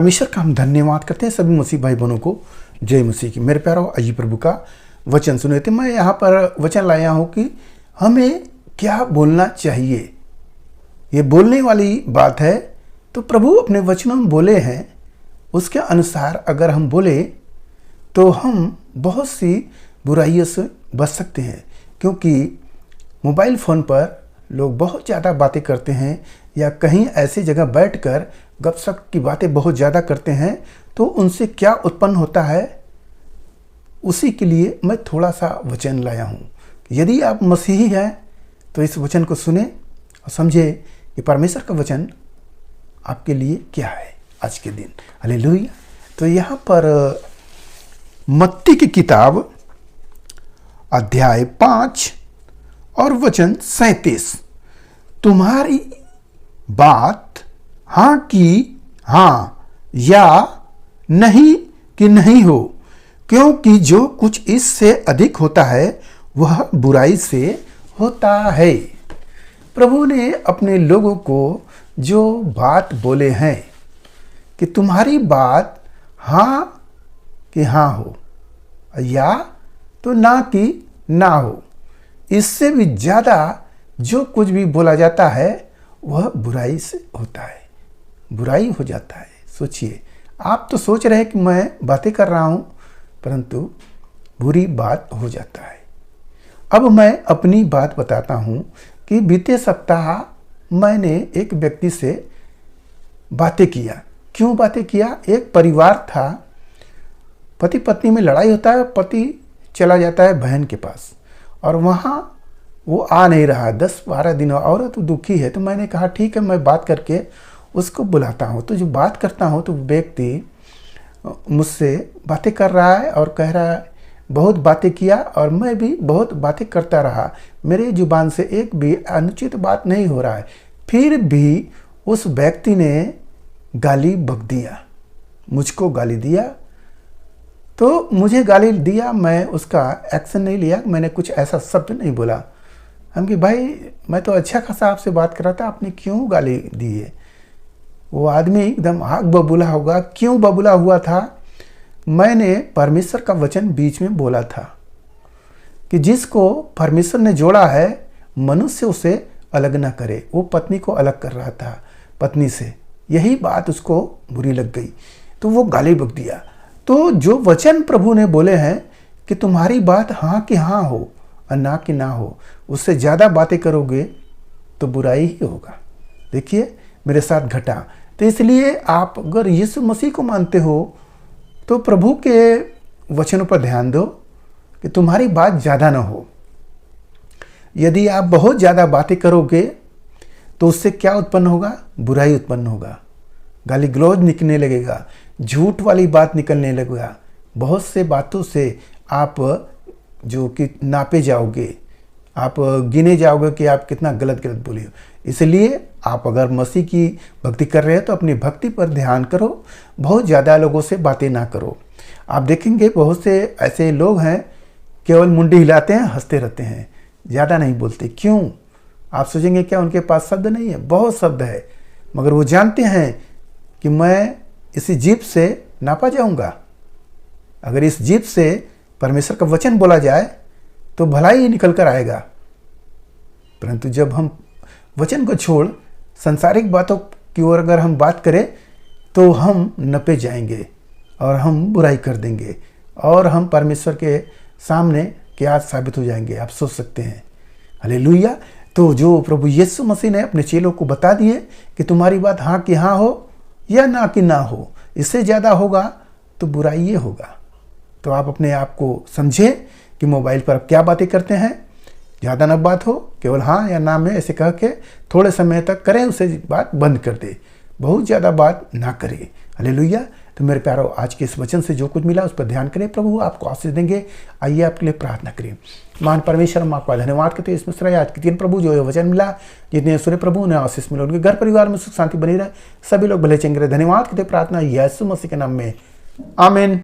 परमेश्वर का हम धन्यवाद करते हैं सभी मसीह भाई बहनों को। जय मसीह की। मेरे प्यारों, आइए प्रभु का वचन सुने। थे मैं यहाँ पर वचन लाया हूँ कि हमें क्या बोलना चाहिए। ये बोलने वाली बात है। तो प्रभु अपने वचनों में बोले हैं, उसके अनुसार अगर हम बोले तो हम बहुत सी बुराइयों से बच सकते हैं। क्योंकि मोबाइल फ़ोन पर लोग बहुत ज़्यादा बातें करते हैं या कहीं ऐसी जगह बैठकर गपशप की बातें बहुत ज़्यादा करते हैं, तो उनसे क्या उत्पन्न होता है, उसी के लिए मैं थोड़ा सा वचन लाया हूँ। यदि आप मसीही हैं तो इस वचन को सुने और समझे कि परमेश्वर का वचन आपके लिए क्या है आज के दिन। हालेलुया। तो यहाँ पर मत्ती की किताब अध्याय 5 और वचन 37, तुम्हारी बात हाँ की हाँ या नहीं कि नहीं हो, क्योंकि जो कुछ इससे अधिक होता है वह बुराई से होता है। प्रभु ने अपने लोगों को जो बात बोले हैं कि तुम्हारी बात हाँ कि हाँ हो या तो ना कि ना हो, इससे भी ज़्यादा जो कुछ भी बोला जाता है वह बुराई से होता है, बुराई हो जाता है। सोचिए, आप तो सोच रहे हैं कि मैं बातें कर रहा हूँ, परंतु बुरी बात हो जाता है। अब मैं अपनी बात बताता हूँ कि बीते सप्ताह मैंने एक व्यक्ति से बातें किया। क्यों बातें किया? एक परिवार था, पति पत्नी में लड़ाई होता है, पति चला जाता है बहन के पास और वहाँ वो आ नहीं रहा 10-12 दिन, औरत तो दुखी है। तो मैंने कहा ठीक है, मैं बात करके उसको बुलाता हूँ। तो जो बात करता हूँ तो व्यक्ति मुझसे बातें कर रहा है और कह रहा है बहुत बातें किया और मैं भी बहुत बातें करता रहा, मेरे जुबान से एक भी अनुचित बात नहीं हो रहा है। फिर भी उस व्यक्ति ने गाली बक दिया, मुझको गाली दिया। तो मुझे गाली दिया, मैं उसका एक्शन नहीं लिया, मैंने कुछ ऐसा शब्द नहीं बोला। हम कि भाई मैं तो अच्छा खासा आपसे बात कर रहा था, आपने क्यों गाली दी है? वो आदमी एकदम आग बबूला होगा। क्यों बबूला हुआ था? मैंने परमेश्वर का वचन बीच में बोला था कि जिसको परमेश्वर ने जोड़ा है मनुष्य उसे अलग ना करे। वो पत्नी को अलग कर रहा था पत्नी से, यही बात उसको बुरी लग गई तो वो गाली बक दिया। तो जो वचन प्रभु ने बोले हैं कि तुम्हारी बात हाँ कि हाँ हो और ना कि ना हो, उससे ज़्यादा बातें करोगे तो बुराई ही होगा। देखिए मेरे साथ घटा। तो इसलिए आप अगर यीशु मसीह को मानते हो तो प्रभु के वचनों पर ध्यान दो कि तुम्हारी बात ज़्यादा ना हो। यदि आप बहुत ज़्यादा बातें करोगे तो उससे क्या उत्पन्न होगा? बुराई उत्पन्न होगा, गाली गलौज निकलने लगेगा, झूठ वाली बात निकलने लगेगा। बहुत से बातों से आप जो कि नापे जाओगे, आप गिने जाओगे कि आप कितना गलत बोले हो। इसलिए आप अगर मसीह की भक्ति कर रहे हो तो अपनी भक्ति पर ध्यान करो, बहुत ज़्यादा लोगों से बातें ना करो। आप देखेंगे बहुत से ऐसे लोग हैं केवल मुंडी हिलाते हैं, हंसते रहते हैं, ज़्यादा नहीं बोलते। क्यों? आप सोचेंगे क्या उनके पास शब्द नहीं है? बहुत शब्द है, मगर वो जानते हैं कि मैं इसी जीभ से नापा जाऊंगा। अगर इस जीभ से परमेश्वर का वचन बोला जाए तो भलाई ही निकल कर आएगा। परंतु जब हम वचन को छोड़ संसारिक बातों की ओर अगर हम बात करें तो हम नपे जाएंगे और हम बुराई कर देंगे और हम परमेश्वर के सामने क्या साबित हो जाएंगे, आप सोच सकते हैं। हालेलुया। तो जो प्रभु यीशु मसीह ने अपने चेलों को बता दिए कि तुम्हारी बात हाँ कि हाँ हो या ना कि ना हो, इससे ज़्यादा होगा तो बुराई ये होगा। तो आप अपने आप को समझे कि मोबाइल पर आप क्या बातें करते हैं। ज़्यादा ना बात हो, केवल हाँ या ना में ऐसे कह के थोड़े समय तक करें, उसे बात बंद कर दे, बहुत ज़्यादा बात ना करें। हालेलुया। तो मेरे प्यारों, आज के इस वचन से जो कुछ मिला उस पर ध्यान करें, प्रभु आपको आशीष देंगे। आइए आपके लिए प्रार्थना करें। महान परमेश्वर, हम आपका धन्यवाद करते हैं इसमें सर आज के दिन प्रभु जो वचन मिला, जितने सुने प्रभु उन्हें आशीष मिला, उनके घर परिवार में सुख शांति बनी रहे, सभी लोग भले चंगे रहे। धन्यवाद करते, प्रार्थना यीशु मसीह के नाम में, आमीन।